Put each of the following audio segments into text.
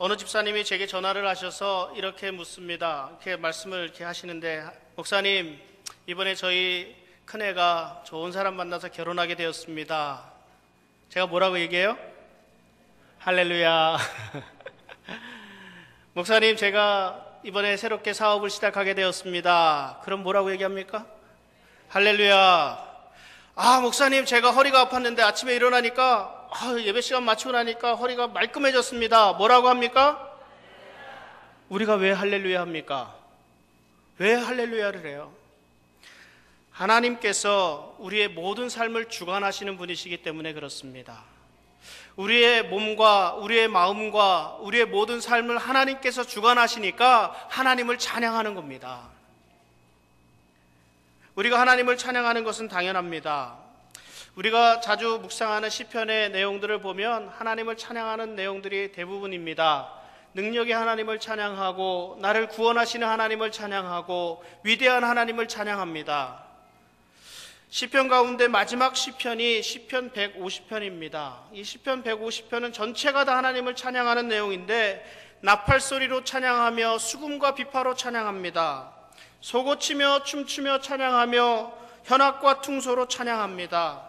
어느 집사님이 제게 전화를 하셔서 이렇게 묻습니다. 이렇게 말씀을 이렇게 하시는데, 목사님, 이번에 저희 큰애가 좋은 사람 만나서 결혼하게 되었습니다. 제가 뭐라고 얘기해요? 할렐루야. 목사님, 제가 이번에 새롭게 사업을 시작하게 되었습니다. 그럼 뭐라고 얘기합니까? 할렐루야. 목사님, 제가 허리가 아팠는데 아침에 일어나니까 예배 시간 마치고 나니까 허리가 말끔해졌습니다. 뭐라고 합니까? 우리가 왜 할렐루야 합니까? 왜 할렐루야를 해요? 하나님께서 우리의 모든 삶을 주관하시는 분이시기 때문에 그렇습니다. 우리의 몸과 우리의 마음과 우리의 모든 삶을 하나님께서 주관하시니까 하나님을 찬양하는 겁니다. 우리가 하나님을 찬양하는 것은 당연합니다. 우리가 자주 묵상하는 시편의 내용들을 보면 하나님을 찬양하는 내용들이 대부분입니다. 능력의 하나님을 찬양하고 나를 구원하시는 하나님을 찬양하고 위대한 하나님을 찬양합니다. 시편 가운데 마지막 시편이 시편 150편입니다. 이 시편 150편은 전체가 다 하나님을 찬양하는 내용인데 나팔소리로 찬양하며 수금과 비파로 찬양합니다. 소고치며 춤추며 찬양하며 현악과 퉁소로 찬양합니다.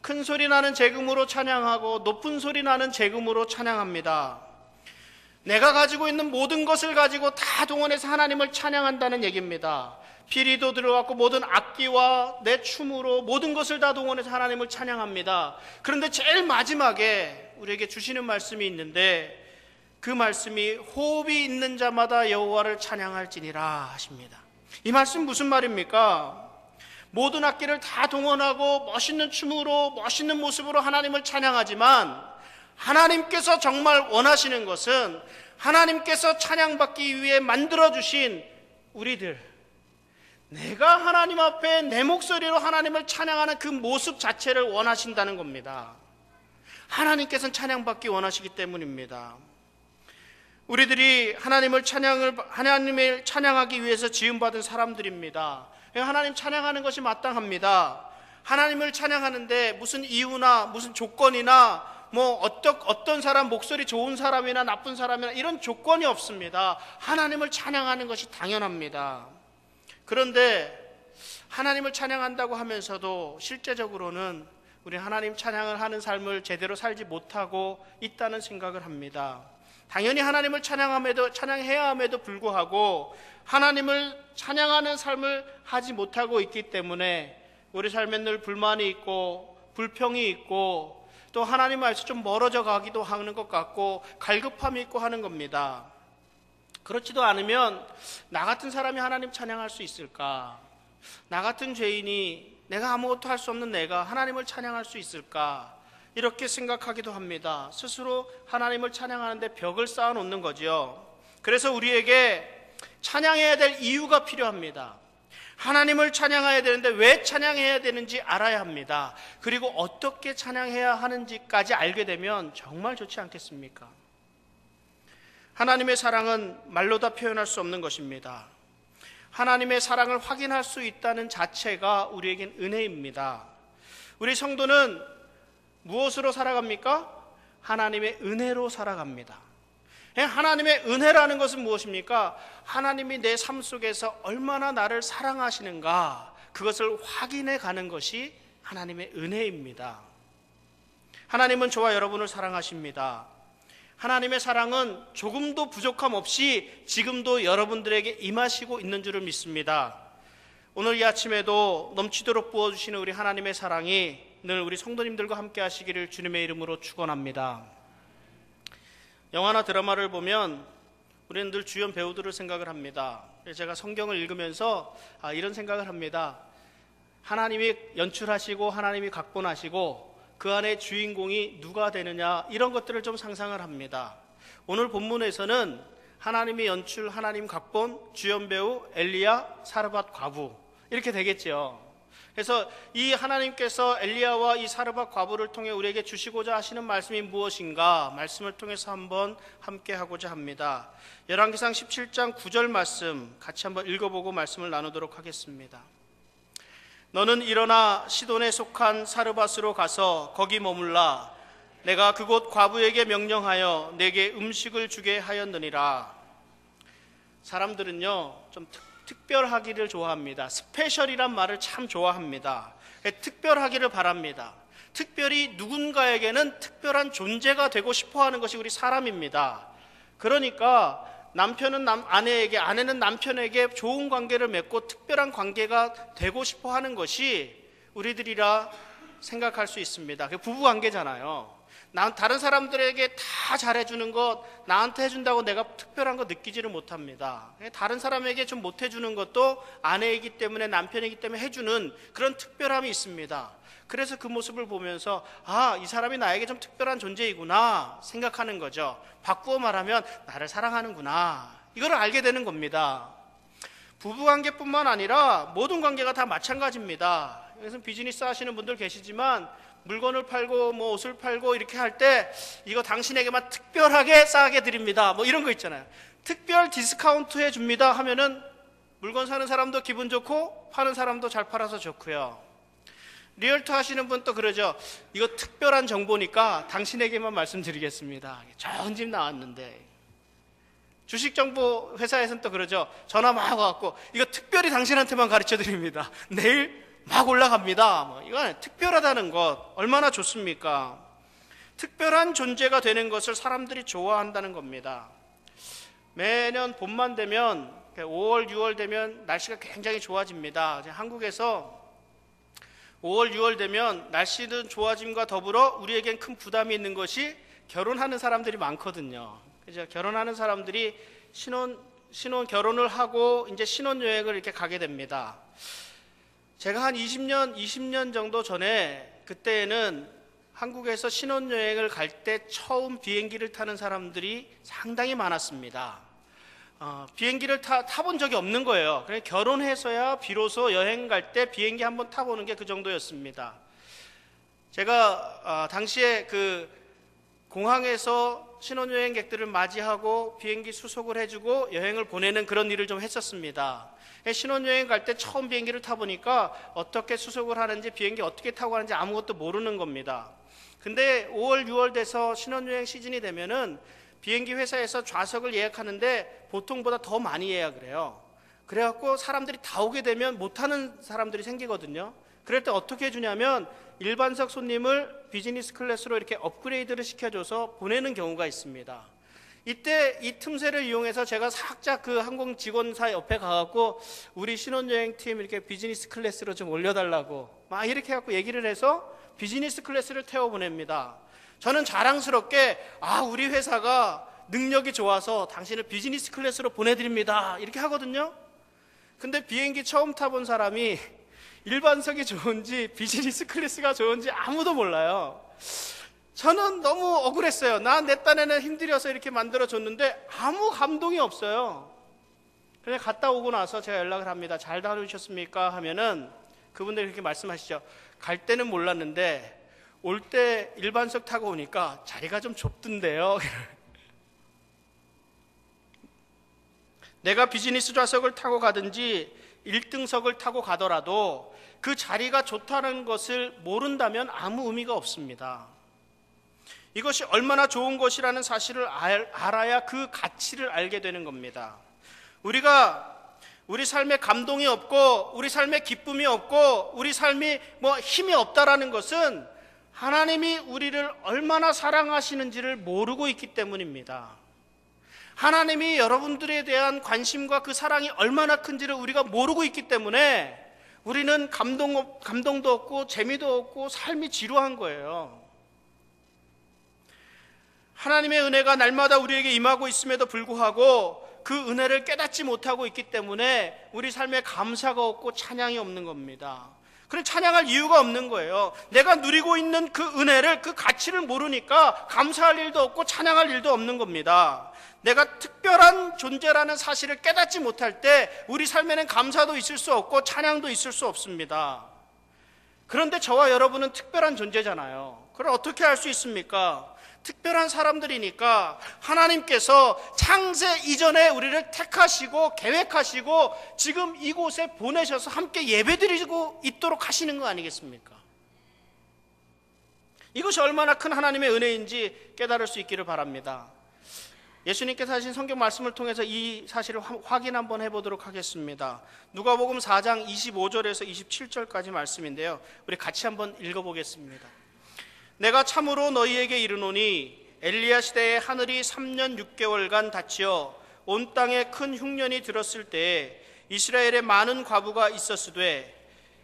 큰 소리 나는 재금으로 찬양하고 높은 소리 나는 재금으로 찬양합니다. 내가 가지고 있는 모든 것을 가지고 다 동원해서 하나님을 찬양한다는 얘기입니다. 피리도 들어갔고 모든 악기와 내 춤으로 모든 것을 다 동원해서 하나님을 찬양합니다. 그런데 제일 마지막에 우리에게 주시는 말씀이 있는데 그 말씀이 호흡이 있는 자마다 여호와를 찬양할지니라 하십니다. 이 말씀 무슨 말입니까? 모든 악기를 다 동원하고 멋있는 춤으로 멋있는 모습으로 하나님을 찬양하지만 하나님께서 정말 원하시는 것은 하나님께서 찬양받기 위해 만들어주신 우리들, 내가 하나님 앞에 내 목소리로 하나님을 찬양하는 그 모습 자체를 원하신다는 겁니다. 하나님께서는 찬양받기 원하시기 때문입니다. 우리들이 하나님을 찬양하기 위해서 지음받은 사람들입니다. 하나님 찬양하는 것이 마땅합니다. 하나님을 찬양하는데 무슨 이유나 무슨 조건이나 어떤 사람, 목소리 좋은 사람이나 나쁜 사람이나 이런 조건이 없습니다. 하나님을 찬양하는 것이 당연합니다. 그런데 하나님을 찬양한다고 하면서도 실제적으로는 우리 하나님 찬양을 하는 삶을 제대로 살지 못하고 있다는 생각을 합니다. 당연히 하나님을 찬양해야 함에도 불구하고 하나님을 찬양하는 삶을 하지 못하고 있기 때문에 우리 삶에 늘 불만이 있고 불평이 있고 또 하나님 앞에서 좀 멀어져 가기도 하는 것 같고 갈급함이 있고 하는 겁니다. 그렇지도 않으면 나 같은 사람이 하나님 찬양할 수 있을까? 나 같은 죄인이, 내가 아무것도 할 수 없는 내가 하나님을 찬양할 수 있을까? 이렇게 생각하기도 합니다. 스스로 하나님을 찬양하는데 벽을 쌓아놓는 거죠. 그래서 우리에게 찬양해야 될 이유가 필요합니다. 하나님을 찬양해야 되는데 왜 찬양해야 되는지 알아야 합니다. 그리고 어떻게 찬양해야 하는지까지 알게 되면 정말 좋지 않겠습니까? 하나님의 사랑은 말로 다 표현할 수 없는 것입니다. 하나님의 사랑을 확인할 수 있다는 자체가 우리에겐 은혜입니다. 우리 성도는 무엇으로 살아갑니까? 하나님의 은혜로 살아갑니다. 하나님의 은혜라는 것은 무엇입니까? 하나님이 내 삶 속에서 얼마나 나를 사랑하시는가, 그것을 확인해 가는 것이 하나님의 은혜입니다. 하나님은 저와 여러분을 사랑하십니다. 하나님의 사랑은 조금도 부족함 없이 지금도 여러분들에게 임하시고 있는 줄을 믿습니다. 오늘 이 아침에도 넘치도록 부어주시는 우리 하나님의 사랑이 늘 우리 성도님들과 함께 하시기를 주님의 이름으로 축원합니다. 영화나 드라마를 보면 우리는 늘 주연 배우들을 생각을 합니다. 제가 성경을 읽으면서 이런 생각을 합니다. 하나님이 연출하시고 하나님이 각본하시고 그 안에 주인공이 누가 되느냐, 이런 것들을 좀 상상을 합니다. 오늘 본문에서는 하나님이 연출, 하나님 각본, 주연 배우 엘리야, 사르밧 과부 이렇게 되겠죠. 그래서 이 하나님께서 엘리야와 이 사르밧 과부를 통해 우리에게 주시고자 하시는 말씀이 무엇인가, 말씀을 통해서 한번 함께 하고자 합니다. 열왕기상 17장 9절 말씀 같이 한번 읽어보고 말씀을 나누도록 하겠습니다. 너는 일어나 시돈에 속한 사르밧으로 가서 거기 머물라. 내가 그곳 과부에게 명령하여 내게 음식을 주게 하였느니라. 사람들은요 좀 특별하기를 좋아합니다. 스페셜이란 말을 참 좋아합니다. 특별하기를 바랍니다. 특별히 누군가에게는 특별한 존재가 되고 싶어하는 것이 우리 사람입니다. 그러니까 남편은 아내에게, 아내는 남편에게 좋은 관계를 맺고 특별한 관계가 되고 싶어하는 것이 우리들이라 생각할 수 있습니다. 그게 부부 관계잖아요. 다른 사람들에게 다 잘해주는 것, 나한테 해준다고 내가 특별한 거 느끼지를 못합니다. 다른 사람에게 좀 못해주는 것도 아내이기 때문에, 남편이기 때문에 해주는 그런 특별함이 있습니다. 그래서 그 모습을 보면서 이 사람이 나에게 좀 특별한 존재이구나 생각하는 거죠. 바꾸어 말하면 나를 사랑하는구나, 이걸 알게 되는 겁니다. 부부관계뿐만 아니라 모든 관계가 다 마찬가지입니다. 그래서 비즈니스 하시는 분들 계시지만 물건을 팔고 옷을 팔고 이렇게 할 때 이거 당신에게만 특별하게 싸게 드립니다, 이런 거 있잖아요. 특별 디스카운트 해줍니다 하면은 물건 사는 사람도 기분 좋고 파는 사람도 잘 팔아서 좋고요. 리얼터 하시는 분 또 그러죠. 이거 특별한 정보니까 당신에게만 말씀드리겠습니다. 좋은 집 나왔는데. 주식정보 회사에서는 또 그러죠. 전화 막 와갖고 이거 특별히 당신한테만 가르쳐 드립니다. 내일 막 올라갑니다. 이건 특별하다는 것 얼마나 좋습니까? 특별한 존재가 되는 것을 사람들이 좋아한다는 겁니다. 매년 봄만 되면 5월, 6월 되면 날씨가 굉장히 좋아집니다. 한국에서 5월, 6월 되면 날씨는 좋아짐과 더불어 우리에겐 큰 부담이 있는 것이 결혼하는 사람들이 많거든요. 그죠? 결혼하는 사람들이 신혼 결혼을 하고 이제 신혼여행을 이렇게 가게 됩니다. 제가 한 20년 정도 전에, 그때는 한국에서 신혼여행을 갈 때 처음 비행기를 타는 사람들이 상당히 많았습니다. 비행기를 타본 적이 없는 거예요. 그래서 결혼해서야 비로소 여행 갈 때 비행기 한번 타보는 게 그 정도였습니다. 제가 당시에 그 공항에서 신혼여행객들을 맞이하고 비행기 수속을 해주고 여행을 보내는 그런 일을 좀 했었습니다. 신혼여행 갈 때 처음 비행기를 타보니까 어떻게 수속을 하는지, 비행기 어떻게 타고 가는지 아무것도 모르는 겁니다. 근데 5월, 6월 돼서 신혼여행 시즌이 되면은 비행기 회사에서 좌석을 예약하는데 보통보다 더 많이 예약을 해요. 그래갖고 사람들이 다 오게 되면 못하는 사람들이 생기거든요. 그럴 때 어떻게 해주냐면 일반석 손님을 비즈니스 클래스로 이렇게 업그레이드를 시켜줘서 보내는 경우가 있습니다. 이때 이 틈새를 이용해서 제가 살짝 그 항공 직원사 옆에 가갖고 우리 신혼여행 팀 이렇게 비즈니스 클래스로 좀 올려달라고 막 이렇게 해갖고 얘기를 해서 비즈니스 클래스를 태워 보냅니다. 저는 자랑스럽게 우리 회사가 능력이 좋아서 당신을 비즈니스 클래스로 보내드립니다 이렇게 하거든요. 근데 비행기 처음 타본 사람이 일반석이 좋은지 비즈니스 클래스가 좋은지 아무도 몰라요. 저는 너무 억울했어요. 내 딴에는 힘들여서 이렇게 만들어줬는데 아무 감동이 없어요. 그래서 갔다 오고 나서 제가 연락을 합니다. 잘 다녀오셨습니까? 하면은 그분들이 그렇게 말씀하시죠. 갈 때는 몰랐는데 올 때 일반석 타고 오니까 자리가 좀 좁던데요. 내가 비즈니스 좌석을 타고 가든지 1등석을 타고 가더라도 그 자리가 좋다는 것을 모른다면 아무 의미가 없습니다. 이것이 얼마나 좋은 것이라는 사실을 알아야 그 가치를 알게 되는 겁니다. 우리가 우리 삶에 감동이 없고 우리 삶에 기쁨이 없고 우리 삶이 힘이 없다라는 것은 하나님이 우리를 얼마나 사랑하시는지를 모르고 있기 때문입니다. 하나님이 여러분들에 대한 관심과 그 사랑이 얼마나 큰지를 우리가 모르고 있기 때문에 우리는 감동도 없고 재미도 없고 삶이 지루한 거예요. 하나님의 은혜가 날마다 우리에게 임하고 있음에도 불구하고 그 은혜를 깨닫지 못하고 있기 때문에 우리 삶에 감사가 없고 찬양이 없는 겁니다. 그럼 찬양할 이유가 없는 거예요. 내가 누리고 있는 그 은혜를, 그 가치를 모르니까 감사할 일도 없고 찬양할 일도 없는 겁니다. 내가 특별한 존재라는 사실을 깨닫지 못할 때 우리 삶에는 감사도 있을 수 없고 찬양도 있을 수 없습니다. 그런데 저와 여러분은 특별한 존재잖아요. 그걸 어떻게 알 수 있습니까? 특별한 사람들이니까 하나님께서 창세 이전에 우리를 택하시고 계획하시고 지금 이곳에 보내셔서 함께 예배드리고 있도록 하시는 거 아니겠습니까? 이것이 얼마나 큰 하나님의 은혜인지 깨달을 수 있기를 바랍니다. 예수님께서 하신 성경 말씀을 통해서 이 사실을 확인 한번 해보도록 하겠습니다. 누가복음 4장 25절에서 27절까지 말씀인데요, 우리 같이 한번 읽어보겠습니다. 내가 참으로 너희에게 이르노니 엘리야 시대에 하늘이 3년 6개월간 닫히어 온 땅에 큰 흉년이 들었을 때에 이스라엘에 많은 과부가 있었으되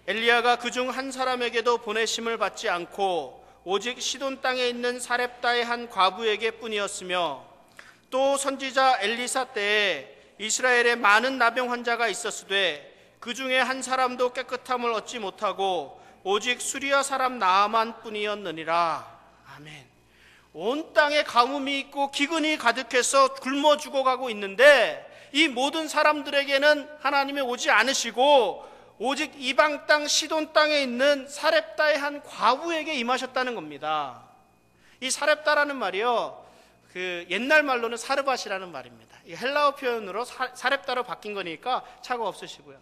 엘리야가 그중 한 사람에게도 보내심을 받지 않고 오직 시돈 땅에 있는 사렙다의 한 과부에게 뿐이었으며, 또 선지자 엘리사 때에 이스라엘에 많은 나병 환자가 있었으되 그 중에 한 사람도 깨끗함을 얻지 못하고 오직 수리아 사람 나아만 뿐이었느니라. 아멘. 온 땅에 가뭄이 있고 기근이 가득해서 굶어 죽어가고 있는데 이 모든 사람들에게는 하나님이 오지 않으시고 오직 이방 땅 시돈 땅에 있는 사렙다의 한 과부에게 임하셨다는 겁니다. 이 사렙다라는 말이요, 그 옛날 말로는 사르밧이라는 말입니다. 이 헬라어 표현으로 사렙다로 바뀐 거니까 차가 없으시고요.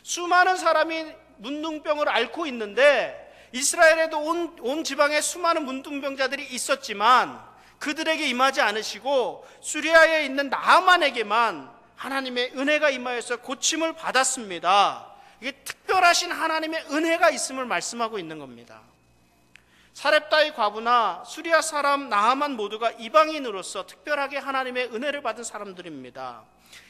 수많은 사람이 문둥병을 앓고 있는데 이스라엘에도 온 지방에 수많은 문둥병자들이 있었지만 그들에게 임하지 않으시고 수리아에 있는 나아만에게만 하나님의 은혜가 임하여서 고침을 받았습니다. 이게 특별하신 하나님의 은혜가 있음을 말씀하고 있는 겁니다. 사렙다의 과부나 수리아 사람 나아만 모두가 이방인으로서 특별하게 하나님의 은혜를 받은 사람들입니다.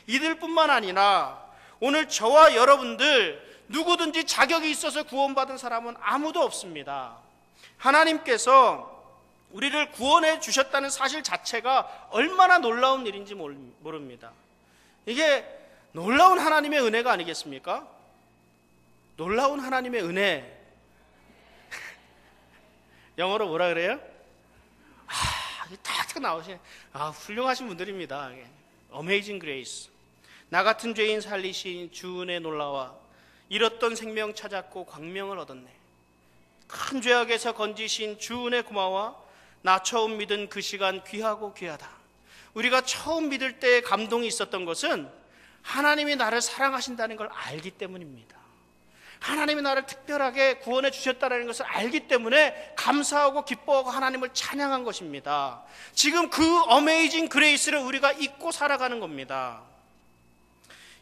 이들뿐만 아니라 오늘 저와 여러분들 누구든지 자격이 있어서 구원받은 사람은 아무도 없습니다. 하나님께서 우리를 구원해 주셨다는 사실 자체가 얼마나 놀라운 일인지 모릅니다. 이게 놀라운 하나님의 은혜가 아니겠습니까? 놀라운 하나님의 은혜. 영어로 뭐라 그래요? 탁 나오시네. 훌륭하신 분들입니다. Amazing Grace. 나 같은 죄인 살리신 주 은혜 놀라와 잃었던 생명 찾았고 광명을 얻었네. 큰 죄악에서 건지신 주 은혜 고마워. 나 처음 믿은 그 시간 귀하고 귀하다. 우리가 처음 믿을 때의 감동이 있었던 것은 하나님이 나를 사랑하신다는 걸 알기 때문입니다. 하나님이 나를 특별하게 구원해 주셨다는 것을 알기 때문에 감사하고 기뻐하고 하나님을 찬양한 것입니다. 지금 그 어메이징 그레이스를 우리가 잊고 살아가는 겁니다.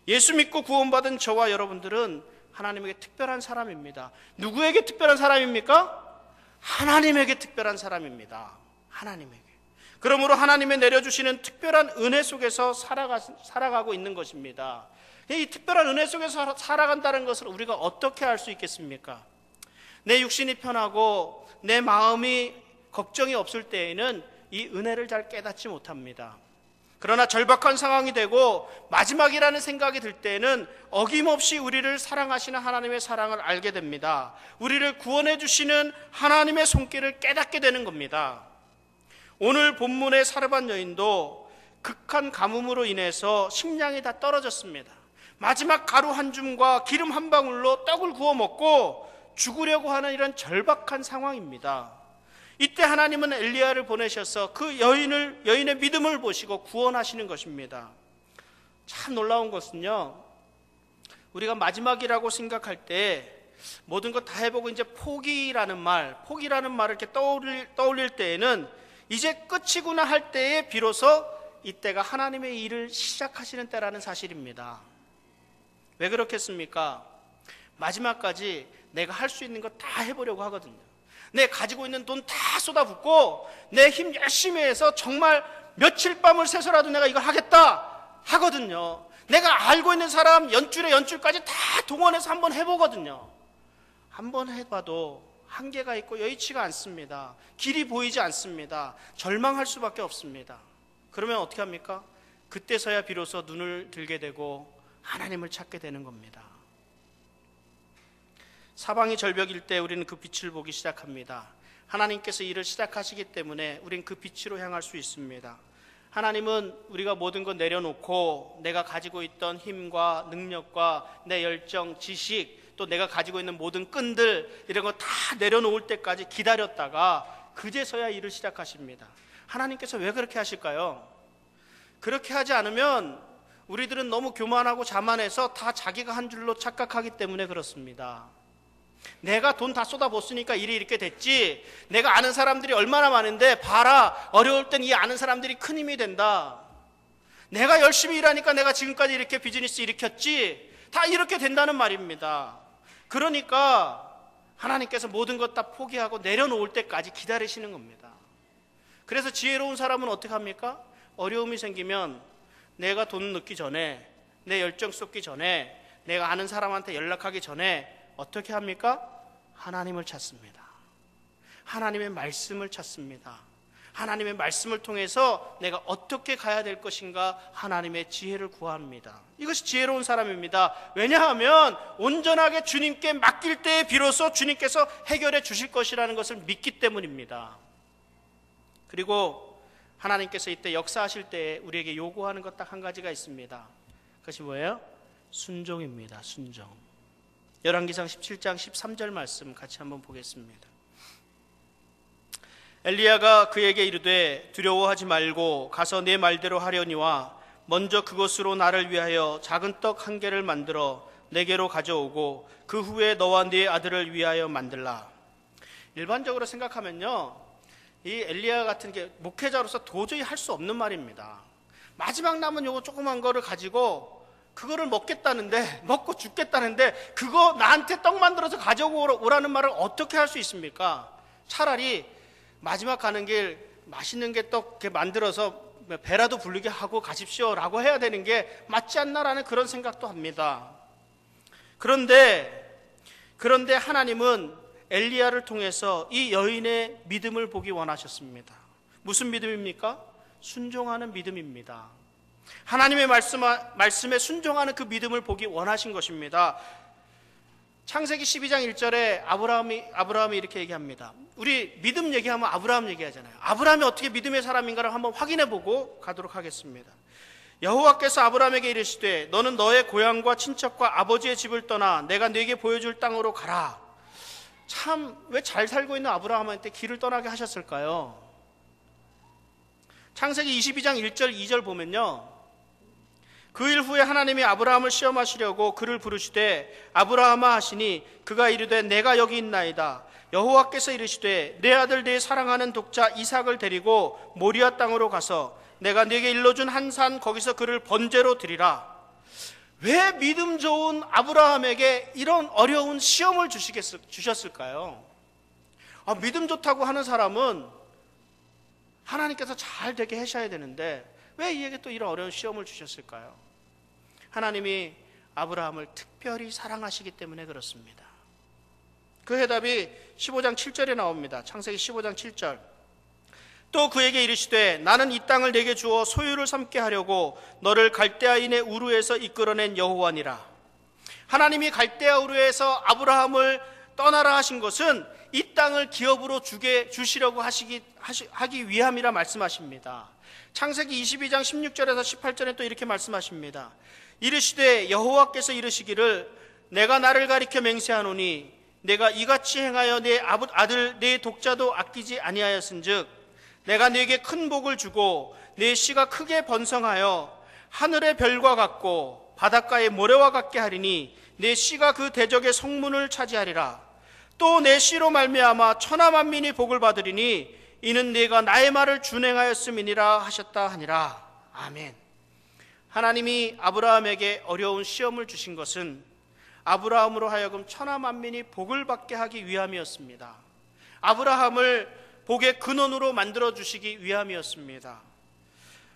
예수 믿고 구원받은 저와 여러분들은 하나님에게 특별한 사람입니다. 누구에게 특별한 사람입니까? 하나님에게 특별한 사람입니다. 하나님에게. 그러므로 하나님의 내려주시는 특별한 은혜 속에서 살아가고 있는 것입니다. 이 특별한 은혜 속에서 살아간다는 것을 우리가 어떻게 알 수 있겠습니까? 내 육신이 편하고 내 마음이 걱정이 없을 때에는 이 은혜를 잘 깨닫지 못합니다. 그러나 절박한 상황이 되고 마지막이라는 생각이 들 때에는 어김없이 우리를 사랑하시는 하나님의 사랑을 알게 됩니다. 우리를 구원해 주시는 하나님의 손길을 깨닫게 되는 겁니다. 오늘 본문의 사르밧 여인도 극한 가뭄으로 인해서 식량이 다 떨어졌습니다. 마지막 가루 한 줌과 기름 한 방울로 떡을 구워 먹고 죽으려고 하는 이런 절박한 상황입니다. 이때 하나님은 엘리야를 보내셔서 그 여인의 믿음을 보시고 구원하시는 것입니다. 참 놀라운 것은요, 우리가 마지막이라고 생각할 때 모든 것 다 해보고 이제 포기라는 말을 이렇게 떠올릴 때에는 이제 끝이구나 할 때에 비로소 이때가 하나님의 일을 시작하시는 때라는 사실입니다. 왜 그렇겠습니까? 마지막까지 내가 할 수 있는 거 다 해보려고 하거든요. 내 가지고 있는 돈 다 쏟아붓고 내 힘 열심히 해서 정말 며칠 밤을 새서라도 내가 이걸 하겠다 하거든요. 내가 알고 있는 사람 연줄까지 다 동원해서 한번 해보거든요. 한번 해봐도 한계가 있고 여의치가 않습니다. 길이 보이지 않습니다. 절망할 수밖에 없습니다. 그러면 어떻게 합니까? 그때서야 비로소 눈을 들게 되고 하나님을 찾게 되는 겁니다. 사방이 절벽일 때 우리는 그 빛을 보기 시작합니다. 하나님께서 일을 시작하시기 때문에 우리는 그 빛으로 향할 수 있습니다. 하나님은 우리가 모든 것 내려놓고 내가 가지고 있던 힘과 능력과 내 열정, 지식, 또 내가 가지고 있는 모든 끈들 이런 거 다 내려놓을 때까지 기다렸다가 그제서야 일을 시작하십니다. 하나님께서 왜 그렇게 하실까요? 그렇게 하지 않으면 우리들은 너무 교만하고 자만해서 다 자기가 한 줄로 착각하기 때문에 그렇습니다. 내가 돈 다 쏟아붓으니까 일이 이렇게 됐지, 내가 아는 사람들이 얼마나 많은데 봐라, 어려울 땐 이 아는 사람들이 큰 힘이 된다. 내가 열심히 일하니까 내가 지금까지 이렇게 비즈니스 일으켰지, 다 이렇게 된다는 말입니다. 그러니까 하나님께서 모든 것 다 포기하고 내려놓을 때까지 기다리시는 겁니다. 그래서 지혜로운 사람은 어떻게 합니까? 어려움이 생기면 내가 돈 넣기 전에, 내 열정 쏟기 전에, 내가 아는 사람한테 연락하기 전에 어떻게 합니까? 하나님을 찾습니다. 하나님의 말씀을 찾습니다. 하나님의 말씀을 통해서 내가 어떻게 가야 될 것인가 하나님의 지혜를 구합니다. 이것이 지혜로운 사람입니다. 왜냐하면 온전하게 주님께 맡길 때에 비로소 주님께서 해결해 주실 것이라는 것을 믿기 때문입니다. 그리고 하나님께서 이때 역사하실 때 우리에게 요구하는 것 딱 한 가지가 있습니다. 그것이 뭐예요? 순종입니다. 순종. 열왕기상 17장 13절 말씀 같이 한번 보겠습니다. 엘리야가 그에게 이르되 두려워하지 말고 가서 내 말대로 하려니와 먼저 그것으로 나를 위하여 작은 떡 한 개를 만들어 내게로 가져오고 그 후에 너와 네 아들을 위하여 만들라. 일반적으로 생각하면요, 이 엘리야 같은 게 목회자로서 도저히 할 수 없는 말입니다. 마지막 남은 요거 조그만 거를 가지고 그거를 먹겠다는데, 먹고 죽겠다는데 그거 나한테 떡 만들어서 가져오라는 말을 어떻게 할 수 있습니까? 차라리 마지막 가는 길 맛있는 게 떡 만들어서 배라도 부르게 하고 가십시오라고 해야 되는 게 맞지 않나라는 그런 생각도 합니다. 그런데 하나님은 엘리야를 통해서 이 여인의 믿음을 보기 원하셨습니다. 무슨 믿음입니까? 순종하는 믿음입니다. 하나님의 말씀에 순종하는 그 믿음을 보기 원하신 것입니다. 창세기 12장 1절에 아브라함이 이렇게 얘기합니다. 우리 믿음 얘기하면 아브라함 얘기하잖아요. 아브라함이 어떻게 믿음의 사람인가를 한번 확인해 보고 가도록 하겠습니다. 여호와께서 아브라함에게 이르시되 너는 너의 고향과 친척과 아버지의 집을 떠나 내가 네게 보여줄 땅으로 가라. 참 왜 잘 살고 있는 아브라함한테 길을 떠나게 하셨을까요? 창세기 22장 1절 2절 보면요, 그 일 후에 하나님이 아브라함을 시험하시려고 그를 부르시되 아브라함아 하시니 그가 이르되 내가 여기 있나이다. 여호와께서 이르시되 내 아들 내 사랑하는 독자 이삭을 데리고 모리아 땅으로 가서 내가 네게 일러준 한 산 거기서 그를 번제로 드리라. 왜 믿음 좋은 아브라함에게 이런 어려운 시험을 주셨을까요? 믿음 좋다고 하는 사람은 하나님께서 잘 되게 하셔야 되는데 왜 이에게 또 이런 어려운 시험을 주셨을까요? 하나님이 아브라함을 특별히 사랑하시기 때문에 그렇습니다. 그 해답이 15장 7절에 나옵니다. 창세기 15장 7절. 또 그에게 이르시되 나는 이 땅을 내게 주어 소유를 삼게 하려고 너를 갈대아인의 우르에서 이끌어낸 여호와니라. 하나님이 갈대아 우르에서 아브라함을 떠나라 하신 것은 이 땅을 기업으로 주시려고 하기 위함이라 말씀하십니다. 창세기 22장 16절에서 18절에 또 이렇게 말씀하십니다. 이르시되 여호와께서 이르시기를 내가 나를 가리켜 맹세하노니 내가 이같이 행하여 내 아들 내 독자도 아끼지 아니하였은즉 내가 네게 큰 복을 주고 내 씨가 크게 번성하여 하늘의 별과 같고 바닷가의 모래와 같게 하리니 내 씨가 그 대적의 성문을 차지하리라. 또 내 씨로 말미암아 천하 만민이 복을 받으리니 이는 네가 나의 말을 준행하였음이니라 하셨다 하니라. 아멘. 하나님이 아브라함에게 어려운 시험을 주신 것은 아브라함으로 하여금 천하 만민이 복을 받게 하기 위함이었습니다. 아브라함을 복의 근원으로 만들어 주시기 위함이었습니다.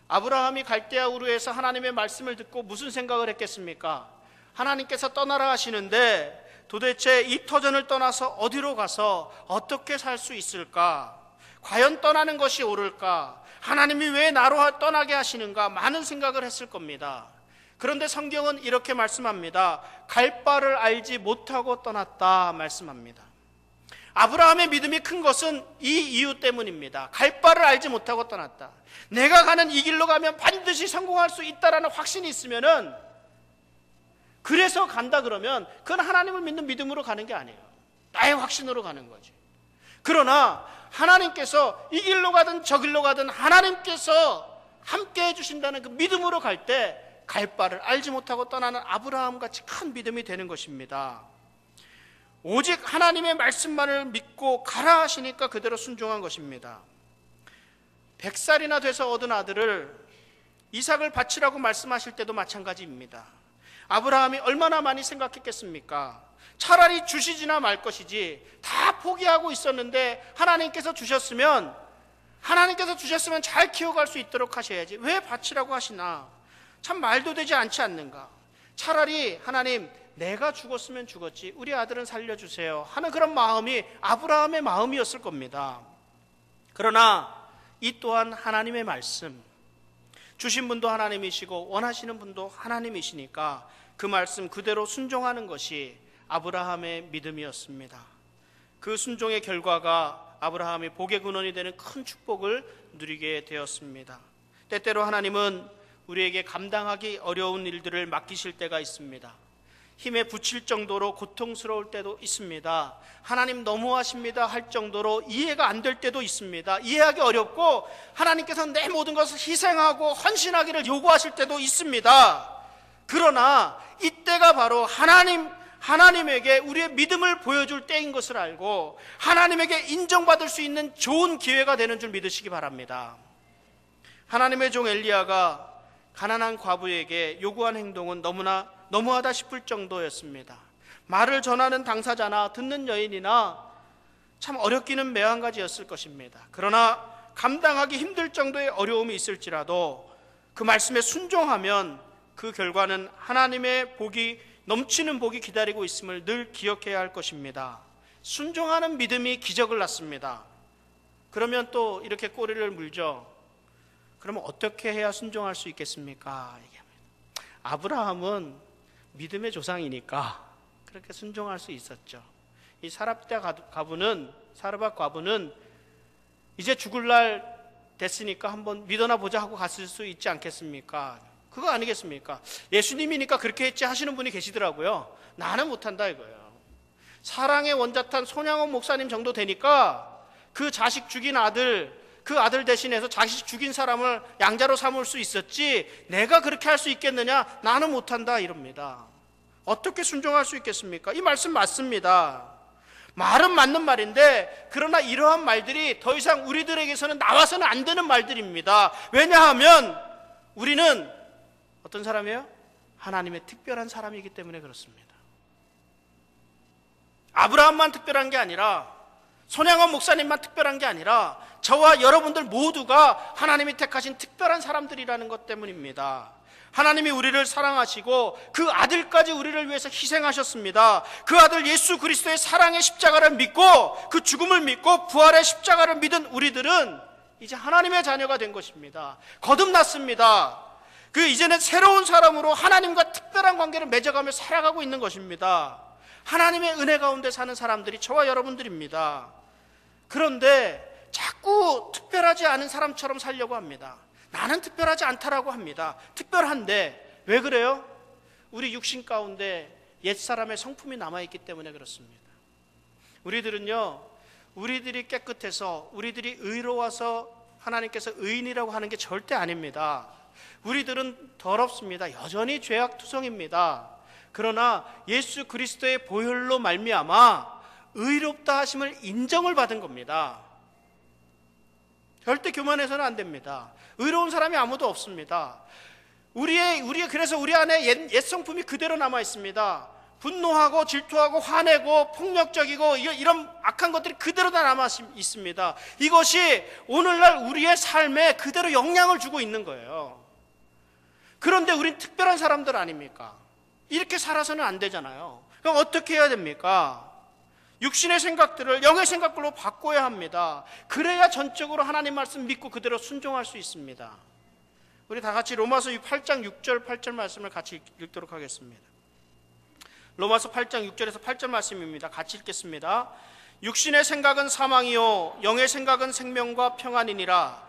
아브라함이 갈대아 우르에서 하나님의 말씀을 듣고 무슨 생각을 했겠습니까? 하나님께서 떠나라 하시는데 도대체 이 터전을 떠나서 어디로 가서 어떻게 살 수 있을까? 과연 떠나는 것이 옳을까? 하나님이 왜 나로 떠나게 하시는가? 많은 생각을 했을 겁니다. 그런데 성경은 이렇게 말씀합니다. 갈 바를 알지 못하고 떠났다 말씀합니다. 아브라함의 믿음이 큰 것은 이 이유 때문입니다. 갈 바를 알지 못하고 떠났다. 내가 가는 이 길로 가면 반드시 성공할 수 있다라는 확신이 있으면은, 그래서 간다 그러면 그건 하나님을 믿는 믿음으로 가는 게 아니에요. 나의 확신으로 가는 거지. 그러나 하나님께서 이 길로 가든 저 길로 가든 하나님께서 함께 해주신다는 그 믿음으로 갈 때 갈 바를 알지 못하고 떠나는 아브라함 같이 큰 믿음이 되는 것입니다. 오직 하나님의 말씀만을 믿고 가라 하시니까 그대로 순종한 것입니다. 100살이나 돼서 얻은 아들을 이삭을 바치라고 말씀하실 때도 마찬가지입니다. 아브라함이 얼마나 많이 생각했겠습니까? 차라리 주시지나 말 것이지, 다 포기하고 있었는데 하나님께서 주셨으면 잘 키워갈 수 있도록 하셔야지 왜 바치라고 하시나, 참 말도 되지 않지 않는가. 차라리 하나님, 내가 죽었으면 죽었지 우리 아들은 살려주세요 하는 그런 마음이 아브라함의 마음이었을 겁니다. 그러나 이 또한 하나님의 말씀, 주신 분도 하나님이시고 원하시는 분도 하나님이시니까 그 말씀 그대로 순종하는 것이 아브라함의 믿음이었습니다. 그 순종의 결과가 아브라함이 복의 근원이 되는 큰 축복을 누리게 되었습니다. 때때로 하나님은 우리에게 감당하기 어려운 일들을 맡기실 때가 있습니다. 힘에 부칠 정도로 고통스러울 때도 있습니다. 하나님 너무하십니다 할 정도로 이해가 안 될 때도 있습니다. 이해하기 어렵고 하나님께서 내 모든 것을 희생하고 헌신하기를 요구하실 때도 있습니다. 그러나 이때가 바로 하나님에게 우리의 믿음을 보여줄 때인 것을 알고 하나님에게 인정받을 수 있는 좋은 기회가 되는 줄 믿으시기 바랍니다. 하나님의 종 엘리야가 가난한 과부에게 요구한 행동은 너무하다 싶을 정도였습니다. 말을 전하는 당사자나 듣는 여인이나 참 어렵기는 매한가지였을 것입니다. 그러나 감당하기 힘들 정도의 어려움이 있을지라도 그 말씀에 순종하면 그 결과는 하나님의 복이, 넘치는 복이 기다리고 있음을 늘 기억해야 할 것입니다. 순종하는 믿음이 기적을 낳습니다. 그러면 또 이렇게 꼬리를 물죠. 그러면 어떻게 해야 순종할 수 있겠습니까? 아브라함은 믿음의 조상이니까 그렇게 순종할 수 있었죠. 이 사르밧 과부는 이제 죽을 날 됐으니까 한번 믿어나 보자 하고 갔을 수 있지 않겠습니까? 그거 아니겠습니까? 예수님이니까 그렇게 했지 하시는 분이 계시더라고요. 나는 못한다 이거예요. 사랑의 원자탄 손양원 목사님 정도 되니까 그 자식 죽인 그 아들 대신해서 자식 죽인 사람을 양자로 삼을 수 있었지 내가 그렇게 할 수 있겠느냐? 나는 못한다 이럽니다. 어떻게 순종할 수 있겠습니까? 이 말씀 맞습니다. 말은 맞는 말인데 그러나 이러한 말들이 더 이상 우리들에게서는 나와서는 안 되는 말들입니다. 왜냐하면 우리는 어떤 사람이에요? 하나님의 특별한 사람이기 때문에 그렇습니다. 아브라함만 특별한 게 아니라, 손양원 목사님만 특별한 게 아니라 저와 여러분들 모두가 하나님이 택하신 특별한 사람들이라는 것 때문입니다. 하나님이 우리를 사랑하시고 그 아들까지 우리를 위해서 희생하셨습니다. 그 아들 예수 그리스도의 사랑의 십자가를 믿고 그 죽음을 믿고 부활의 십자가를 믿은 우리들은 이제 하나님의 자녀가 된 것입니다. 거듭났습니다. 이제는 새로운 사람으로 하나님과 특별한 관계를 맺어가며 살아가고 있는 것입니다. 하나님의 은혜 가운데 사는 사람들이 저와 여러분들입니다. 그런데 자꾸 특별하지 않은 사람처럼 살려고 합니다. 나는 특별하지 않다라고 합니다. 특별한데 왜 그래요? 우리 육신 가운데 옛사람의 성품이 남아있기 때문에 그렇습니다. 우리들이 깨끗해서 우리들이 의로워서 하나님께서 의인이라고 하는 게 절대 아닙니다. 우리들은 더럽습니다. 여전히 죄악투성입니다. 그러나 예수 그리스도의 보혈로 말미암아 의롭다 하심을 인정을 받은 겁니다. 절대 교만해서는 안 됩니다. 의로운 사람이 아무도 없습니다. 그래서 우리 안에 옛 성품이 그대로 남아 있습니다. 분노하고 질투하고 화내고 폭력적이고 이런 악한 것들이 그대로 다 남아 있습니다. 이것이 오늘날 우리의 삶에 그대로 영향을 주고 있는 거예요. 그런데 우린 특별한 사람들 아닙니까? 이렇게 살아서는 안 되잖아요. 그럼 어떻게 해야 됩니까? 육신의 생각들을 영의 생각들로 바꿔야 합니다. 그래야 전적으로 하나님 말씀 믿고 그대로 순종할 수 있습니다. 우리 다 같이 로마서 8장 6절 8절 말씀을 같이 읽도록 하겠습니다. 로마서 8장 6절에서 8절 말씀입니다. 같이 읽겠습니다. 육신의 생각은 사망이요 영의 생각은 생명과 평안이니라.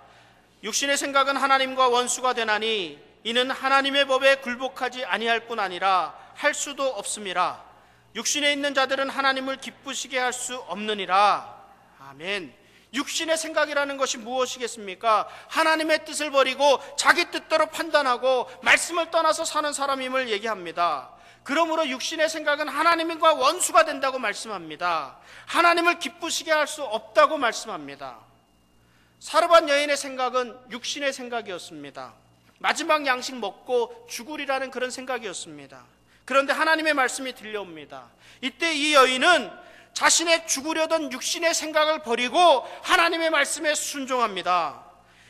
육신의 생각은 하나님과 원수가 되나니 이는 하나님의 법에 굴복하지 아니할 뿐 아니라 할 수도 없음이라. 육신에 있는 자들은 하나님을 기쁘시게 할 수 없느니라. 아멘. 육신의 생각이라는 것이 무엇이겠습니까? 하나님의 뜻을 버리고 자기 뜻대로 판단하고 말씀을 떠나서 사는 사람임을 얘기합니다. 그러므로 육신의 생각은 하나님과 원수가 된다고 말씀합니다. 하나님을 기쁘시게 할 수 없다고 말씀합니다. 사르밧 여인의 생각은 육신의 생각이었습니다. 마지막 양식 먹고 죽으리라는 그런 생각이었습니다. 그런데 하나님의 말씀이 들려옵니다. 이때 이 여인은 자신의 죽으려던 육신의 생각을 버리고 하나님의 말씀에 순종합니다.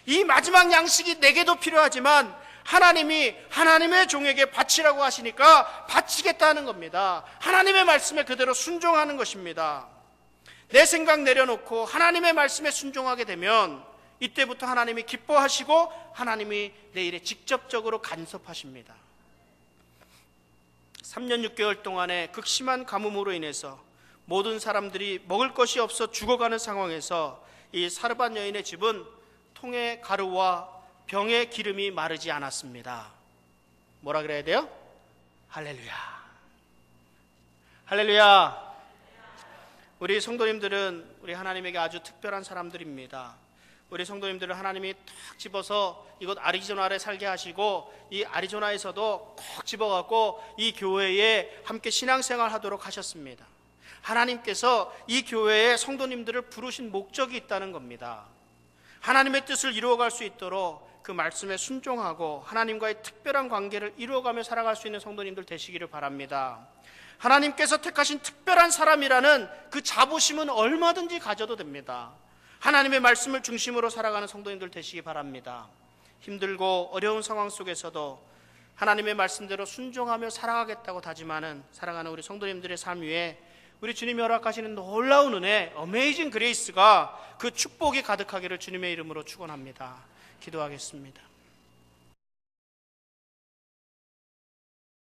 이 마지막 양식이 내게도 필요하지만 하나님이 하나님의 종에게 바치라고 하시니까 바치겠다는 겁니다. 하나님의 말씀에 그대로 순종하는 것입니다. 내 생각 내려놓고 하나님의 말씀에 순종하게 되면 이때부터 하나님이 기뻐하시고 하나님이 내 일에 직접적으로 간섭하십니다. 3년 6개월 동안의 극심한 가뭄으로 인해서 모든 사람들이 먹을 것이 없어 죽어가는 상황에서 이 사르밧 여인의 집은 통의 가루와 병의 기름이 마르지 않았습니다. 뭐라 그래야 돼요? 할렐루야. 할렐루야. 우리 성도님들은 우리 하나님에게 아주 특별한 사람들입니다. 우리 성도님들을 하나님이 탁 집어서 이곳 아리조나에 살게 하시고 이 아리조나에서도 콕 집어갖고 이 교회에 함께 신앙생활 하도록 하셨습니다. 하나님께서 이 교회에 성도님들을 부르신 목적이 있다는 겁니다. 하나님의 뜻을 이루어갈 수 있도록 그 말씀에 순종하고 하나님과의 특별한 관계를 이루어가며 살아갈 수 있는 성도님들 되시기를 바랍니다. 하나님께서 택하신 특별한 사람이라는 그 자부심은 얼마든지 가져도 됩니다. 하나님의 말씀을 중심으로 살아가는 성도님들 되시기 바랍니다. 힘들고 어려운 상황 속에서도 하나님의 말씀대로 순종하며 살아가겠다고 다짐하는 사랑하는 우리 성도님들의 삶 위에 우리 주님이 허락하시는 놀라운 은혜, 어메이징 그레이스가 그 축복이 가득하기를 주님의 이름으로 축원합니다. 기도하겠습니다.